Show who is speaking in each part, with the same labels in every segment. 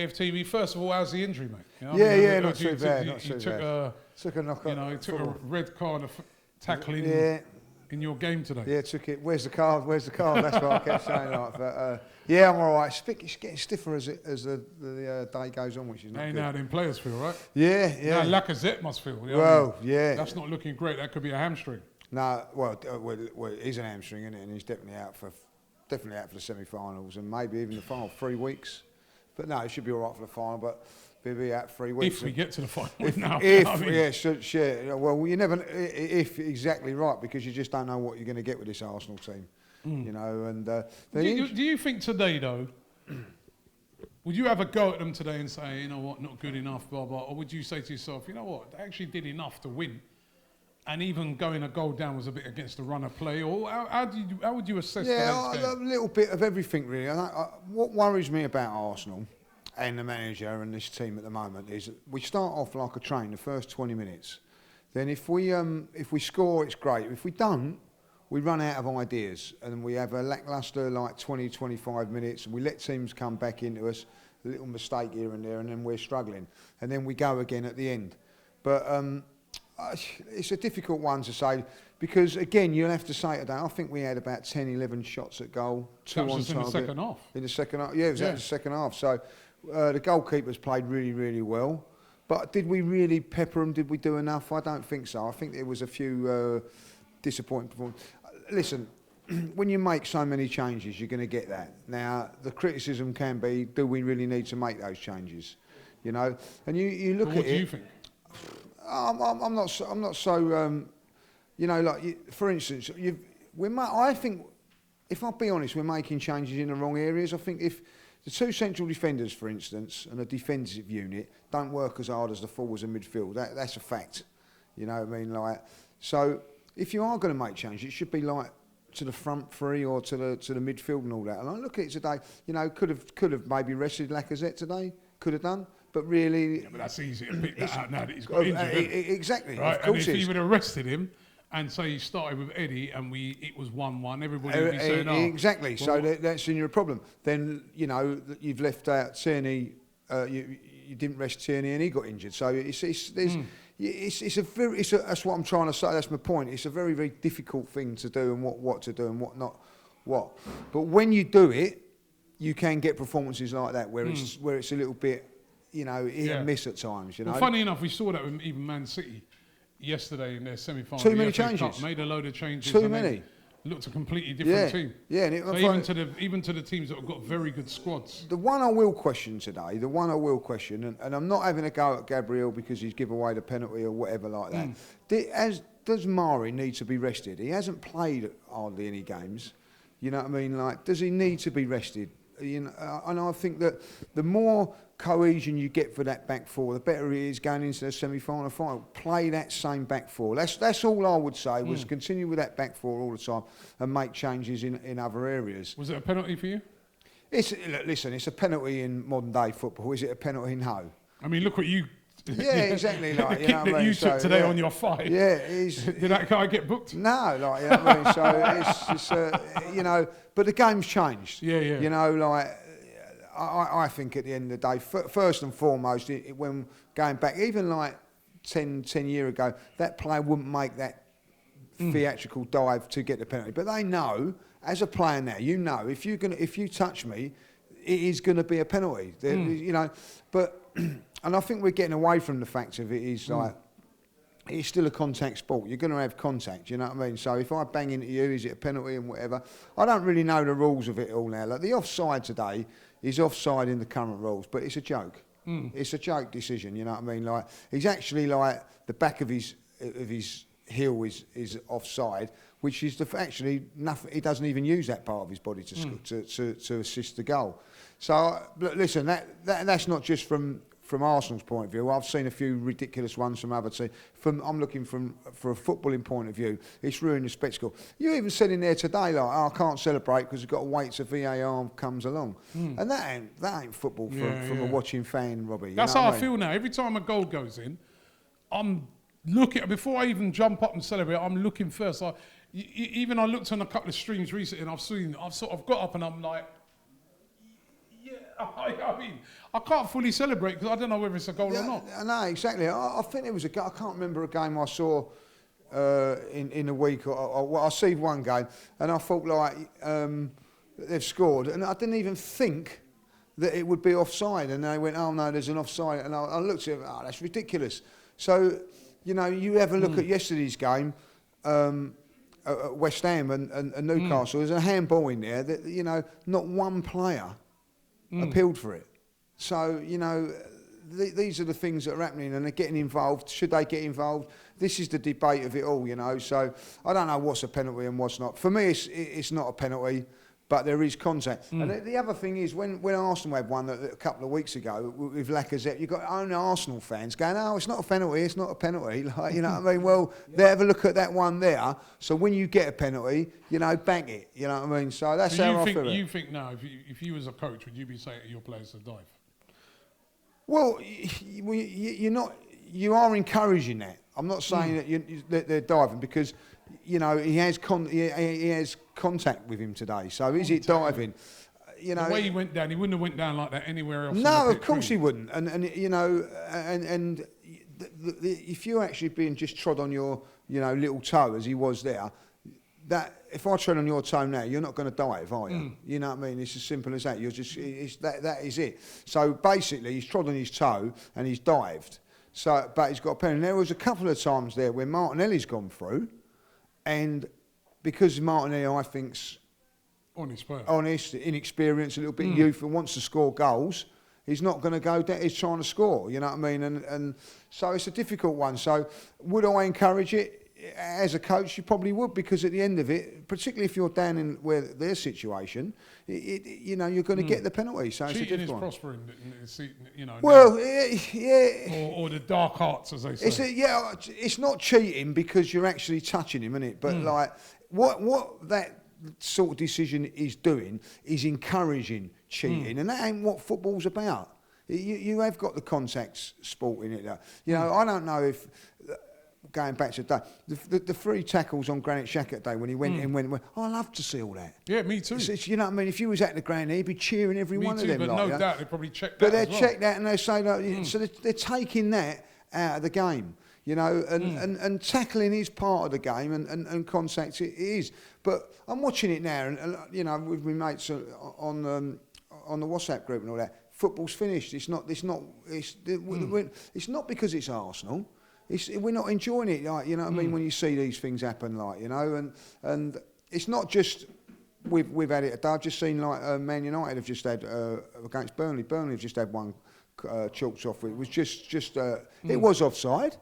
Speaker 1: AFTV, first of all, how's the injury, mate? You know,
Speaker 2: Not too bad. Took a knock.
Speaker 1: You know, he took a red card of tackling in your game today.
Speaker 2: Yeah, took it. Where's the card? Where's the card? That's what I kept saying. Like, but yeah, I'm all right. It's getting stiffer as the day goes on, which is not good.
Speaker 1: Now them players feel, right?
Speaker 2: Yeah.
Speaker 1: Now Lacazette must feel. You know
Speaker 2: well,
Speaker 1: I mean?
Speaker 2: yeah.
Speaker 1: That's not looking great. That could be a hamstring.
Speaker 2: No, well, it is an hamstring, isn't it? And he's definitely out for the semi-finals and maybe even the final 3 weeks. But no, it should be all right for the final. But he'll be out 3 weeks.
Speaker 1: If we get to the final,
Speaker 2: sure. Well, you never. If exactly right, because you just don't know what you're going to get with this Arsenal team. You know, and
Speaker 1: do you think today though? Would you have a go at them today and say, you know what, not good enough, blah blah, or would you say to yourself, you know what, they actually did enough to win? And even going a goal down was a bit against the run of play. Or how would you assess that?
Speaker 2: Yeah, a little bit of everything really. What worries me about Arsenal and the manager and this team at the moment is we start off like a train the first 20 minutes. Then if we score, it's great. If we don't, we run out of ideas and we have a lacklustre like 20, 25 minutes and we let teams come back into us, a little mistake here and there, and then we're struggling. And then we go again at the end. But it's a difficult one to say because, again, you'll have to say today, I think we had about 10, 11 shots at goal.
Speaker 1: That was in the second half.
Speaker 2: In the second half, yeah, it was in the second half. So the goalkeepers played really, really well. But did we really pepper them? Did we do enough? I don't think so. I think there was a few disappointing performances. Listen, when you make so many changes, you're going to get that. Now, the criticism can be, do we really need to make those changes? You know, and you look at it.
Speaker 1: What do you think?
Speaker 2: I'm not so. You know, like for instance, I think, if I'll be honest, we're making changes in the wrong areas. I think if the two central defenders, for instance, and a defensive unit don't work as hard as the forwards and midfield, that's a fact. You know what I mean? Like, so if you are going to make changes, it should be like to the front three or to the midfield and all that. And I look at it today. You know, could have maybe rested Lacazette today. Could have done. But really...
Speaker 1: Yeah, but that's easy to pick that out now that he's got injured.
Speaker 2: Exactly,
Speaker 1: right?
Speaker 2: Of course.
Speaker 1: And if he would have rested him and say he started with Eddie and it was 1-1, everybody would be saying, oh...
Speaker 2: Exactly, well, so that's in your problem. Then, you know, you've left out Tierney, you didn't rest Tierney and he got injured. So that's what I'm trying to say, that's my point. It's a very, very difficult thing to do and what to do and what not. But when you do it, you can get performances like that where it's a little bit... You know, hit and miss at times, you know.
Speaker 1: Well, funny enough, we saw that with even Man City yesterday in their semi-final.
Speaker 2: Too many changes.
Speaker 1: Cup, made a load of changes.
Speaker 2: Too many.
Speaker 1: Looked a completely different team.
Speaker 2: Yeah, and
Speaker 1: even to the teams that have got very good squads.
Speaker 2: The one I will question today, and I'm not having a go at Gabriel because he's given away the penalty or whatever like that. Does Mari need to be rested? He hasn't played hardly any games. You know what I mean? Like, does he need to be rested? You know, and I think that the more cohesion you get for that back four, the better it is going into the semi-final final. Play that same back four. That's all I would say, was continue with that back four all the time and make changes in other areas.
Speaker 1: Was it a penalty for you?
Speaker 2: Listen, it's a penalty in modern day football. Is it a penalty? No.
Speaker 1: I mean, look what you...
Speaker 2: Yeah, exactly. Like,
Speaker 1: the kick that you took today on your fight.
Speaker 2: Yeah,
Speaker 1: did that guy get booked?
Speaker 2: No, like, you know what I mean? So it's you know, but the game's changed.
Speaker 1: Yeah.
Speaker 2: You know, like, I think at the end of the day, first and foremost, when going back, even like 10 years ago, that player wouldn't make that theatrical dive to get the penalty. But they know, as a player now, you know, if you touch me, it is going to be a penalty. You know, but. And I think we're getting away from the fact of it is like, it's still a contact sport. You're going to have contact, you know what I mean? So if I bang into you, is it a penalty and whatever? I don't really know the rules of it all now. Like, the offside today is offside in the current rules, but it's a joke. It's a joke decision, you know what I mean? Like, he's actually like, the back of his heel is offside, which is actually nothing. He doesn't even use that part of his body to assist the goal. So listen, that's not just from Arsenal's point of view. I've seen a few ridiculous ones from other teams. I'm looking for a footballing point of view. It's ruined the spectacle. You even said in there today, like, I can't celebrate because I've got to wait till VAR comes along. And that ain't football from a watching fan, Robbie.
Speaker 1: That's how I feel now. Every time a goal goes in, I'm looking, before I even jump up and celebrate, I'm looking first. Even I looked on a couple of streams recently and I've sort of got up and I'm like, I mean, I can't fully celebrate because I don't know whether it's a goal or not.
Speaker 2: No, exactly. I think there was a. I can't remember a game I saw in a week. Well, I see one game, and I thought like they've scored, and I didn't even think that it would be offside, and they went, "Oh no, there's an offside," and I looked at it, "Oh, that's ridiculous." So, you know, you have a look at yesterday's game. At West Ham and Newcastle, there's a handball in there that, you know, not one player appealed for it. So, you know, these are the things that are happening, and they're getting involved. Should they get involved? This is the debate of it all, you know. So I don't know what's a penalty and what's not. For me, it's not a penalty, but there is contact. And the other thing is, when Arsenal had one a couple of weeks ago with Lacazette, you've got only Arsenal fans going, "Oh, it's not a penalty, it's not a penalty." Like, you know what I mean? Well, they have a look at that one there. So when you get a penty, you know, bang it. You know what I mean? So that's how I feel.
Speaker 1: You think now, if you was a coach, would you be saying to your players to dive?
Speaker 2: Well, you're not. You are encouraging that. I'm not saying that they're diving because, you know, he has contact with him today. So is it diving? You know,
Speaker 1: the way he went down, he wouldn't have went down like that anywhere else.
Speaker 2: No, of course he wouldn't. And you know, and if you're actually being just trod on your, you know, little toe as he was there, that if I tread on your toe now, you're not going to dive, are you? You know what I mean? It's as simple as that. You're just that is it. So basically, he's trod on his toe and he's dived. So, but he's got a pen. And there was a couple of times there where Martinelli's gone through, and because Martinelli, I think's honest, inexperienced, a little bit youth, and wants to score goals, he's not going to go down. He's trying to score. You know what I mean? And so it's a difficult one. So would I encourage it? As a coach, you probably would, because at the end of it, particularly if you're down in where their situation, you know, you're going to get the penalty. So
Speaker 1: cheating
Speaker 2: it's a difficult
Speaker 1: prospering, you know.
Speaker 2: Well, yeah.
Speaker 1: Or the dark arts, as they say.
Speaker 2: It's not cheating because you're actually touching him, isn't it? But like, what that sort of decision is doing is encouraging cheating, and that ain't what football's about. You have got the contact sport in it. You know, I don't know if. Going back to that, the 3 tackles on Granit Xhaka day when he went in, went. Oh, I love to see all that.
Speaker 1: Yeah, me too.
Speaker 2: You know what I mean? If you was at the ground, he'd be cheering every one of them.
Speaker 1: But
Speaker 2: like,
Speaker 1: no doubt they probably checked that.
Speaker 2: But they
Speaker 1: as well.
Speaker 2: check that and they say that. So they're taking that out of the game. You know, and tackling is part of the game, and contact it is. But I'm watching it now, and you know, with my mates on the WhatsApp group and all that. Football's finished. It's not because it's Arsenal. We're not enjoying it, like, you know what I mean, when you see these things happen, like, you know, and it's not just we've had it today. I've just seen like Man United have just had against Burnley. Burnley have just had one chalked off. It was just it was offside,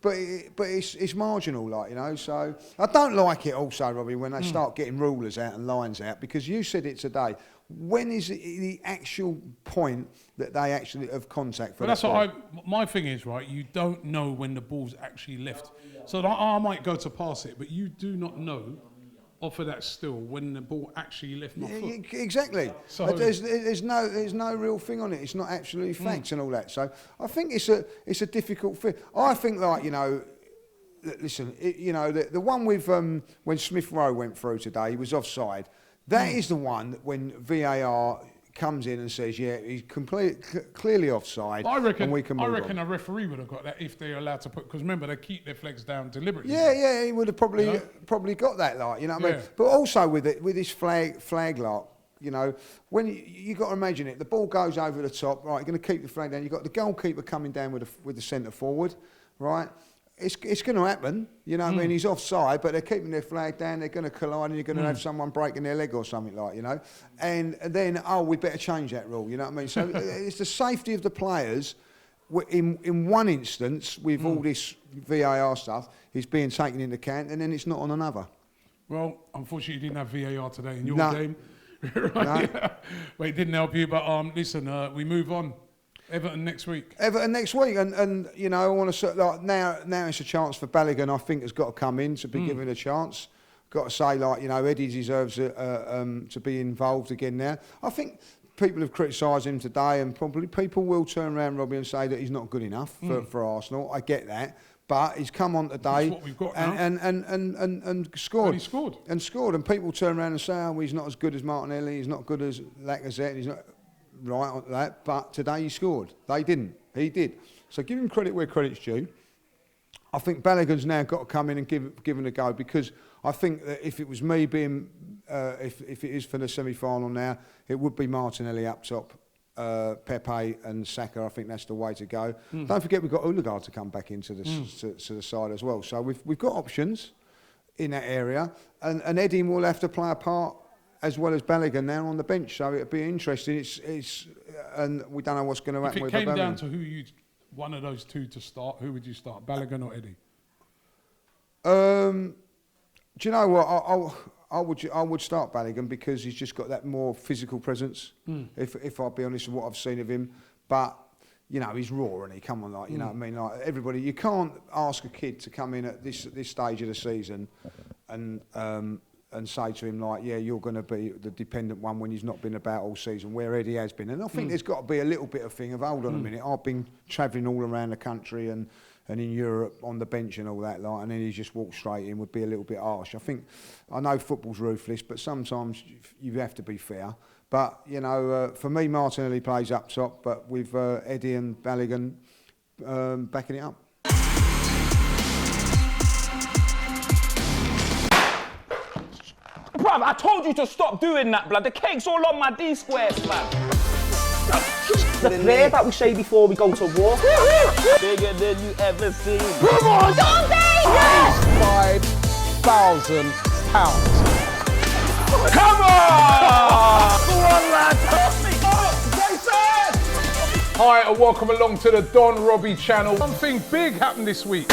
Speaker 2: but it's marginal, like, you know. So I don't like it also, Robbie, when they start getting rulers out and lines out, because you said it today. When is it the actual point that they actually have contact for?
Speaker 1: But that's what my thing is, right? You don't know when the ball's actually left. So I might go to pass it, but you do not know off of that still when the ball actually left my foot.
Speaker 2: Exactly. So there's no real thing on it. It's not actually facts and all that. So I think it's a difficult thing. I think, like, you know. Listen, you know, the one with when Smith Rowe went through today, he was offside. That is the one that when VAR comes in and says, yeah, he's clearly offside, and we can move on.
Speaker 1: I reckon a referee would have got that if they're allowed to put, because remember, they keep their flegs down deliberately.
Speaker 2: Yeah, he would have probably got that, like, you know what I mean? But also with this flag lock, you know, when you got to imagine it, the ball goes over the top, right, you're going to keep the flag down, you've got the goalkeeper coming down with the centre forward, right? It's going to happen, you know what I mean? He's offside, but they're keeping their flag down, they're going to collide, and you're going to have someone breaking their leg or something, like, you know? And then, we better change that rule, you know what I mean? So it's the safety of the players, in one instance, with all this VAR stuff, is being taken into account, and then it's not on another.
Speaker 1: Well, unfortunately, you didn't have VAR today in your game.
Speaker 2: Right?
Speaker 1: No. Yeah. Well, it didn't help you, but listen, we move on. Everton next week,
Speaker 2: and you know, I want to, like, now it's a chance for Balogun. I think has got to come in to be given a chance. Got to say, like, you know, Eddie deserves to be involved again now. I think people have criticised him today, and probably people will turn around, Robbie, and say that he's not good enough for Arsenal. I get that, but he's come on today.
Speaker 1: That's what we've got
Speaker 2: and scored.
Speaker 1: And he scored.
Speaker 2: And people turn around and say, oh, well, he's not as good as Martinelli. He's not good as Lacazette. He's not. right on that, but today he scored. They didn't. He did. So give him credit where credit's due. I think Balogun's now got to come in and give it a go, because I think that if it was me being, if it is for the semi-final now, it would be Martinelli up top, Pepe and Saka. I think that's the way to go. Don't forget we've got Odegaard to come back into the to the side as well. So we've got options in that area, and Eddie will have to play a part as well as Balogun now on the bench. So it'll be interesting. It's and we don't know what's going to happen.
Speaker 1: If it came down to who you'd one of those two to start, who would you start, Balogun or Eddie?
Speaker 2: Do you know what? I would start Balogun because he's just got that more physical presence. If I'll be honest with what I've seen of him, but you know he's raw and he come on like you know what I mean, like everybody. You can't ask a kid to come in at this stage of the season and say to him like, yeah, you're going to be the dependent one when he's not been about all season, where Eddie has been. And I think there's got to be a little bit of thing of, hold on a minute, I've been travelling all around the country and in Europe on the bench and all that, like, and then he just walked straight in, would be a little bit harsh. I know football's ruthless, but sometimes you have to be fair. But, you know, for me, Martinelli plays up top, but with Eddie and Balogun backing it up.
Speaker 3: Bruv, I told you to stop doing that, blood. The cake's all on my D-squares, man. The prayer that we say before we go to war. Bigger than you ever seen. Come on! Don't say yes!
Speaker 1: £5,000.
Speaker 3: Come on! Go on, lad!
Speaker 1: Hi, and welcome along to the Don Robbie channel. Something big happened this week.